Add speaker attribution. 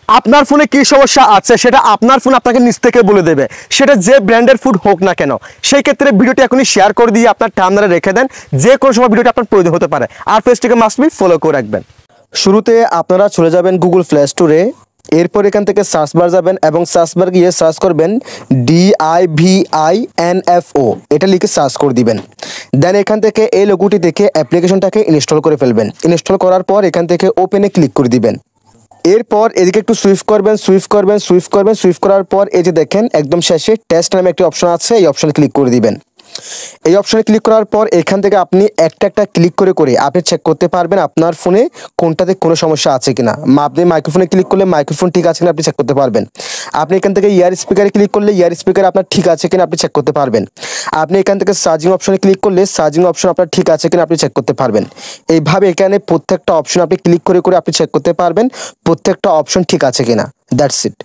Speaker 1: আপনার ফোনে কি সমস্যা আছে সেটা আপনার ফোন আপনাকে নিজ থেকে বলে দেবে, সেটা যে ব্র্যান্ডের ফুড হোক না কেন। সেই ক্ষেত্রে ভিডিওটি এখনই শেয়ার করে দিয়ে আপনার টার্মিনালে রেখে দেন, যে কোনো সময় ভিডিওটি আপনার প্রয়োজন হতে পারে। আর পেজটিকে মাস্ট বি ফলো করে রাখবেন। শুরুতে আপনারা চলে যাবেন গুগল প্লে স্টোরে, এরপর এখান থেকে সার্চ বার যাবেন এবং সার্চ বার গিয়ে সার্চ করবেন DIVINFO, এটা লিখে সার্চ করে দিবেন। দেন এখান থেকে এই লোগোটি দেখে অ্যাপ্লিকেশনটাকে ইনস্টল করে ফেলবেন। ইনস্টল করার পর এখান থেকে ওপেনে ক্লিক করে দিবেন। এরপর এদিকে একটু সুইফট করার পর এই যে দেখেন একদম শেষে টেস্ট নামে একটি অপশন আছে, এই অপশনে ক্লিক করে দিবেন। এই অপশনে ক্লিক করার পর এখান থেকে আপনি একটা ক্লিক করে আপনি চেক করতে পারবেন আপনার ফোনে কোনটাতে কোনো সমস্যা আছে কিনা। আপনি মাইক্রোফোনে ক্লিক করলে মাইক্রোফোন ঠিক আছে কিনা আপনি চেক করতে পারবেন। আপনি এখান থেকে ইয়ার স্পিকারে ক্লিক করলে ইয়ার স্পিকার আপনার ঠিক আছে কিনা আপনি চেক করতে পারবেন। আপনি এখান থেকে চার্জিং অপশনে ক্লিক করলে চার্জিং অপশন আপনার ঠিক আছে কিনা আপনি চেক করতে পারবেন। এইভাবে এখানে প্রত্যেকটা অপশন আপনি ক্লিক করে আপনি চেক করতে পারবেন প্রত্যেকটা অপশন ঠিক আছে কিনা। That's it.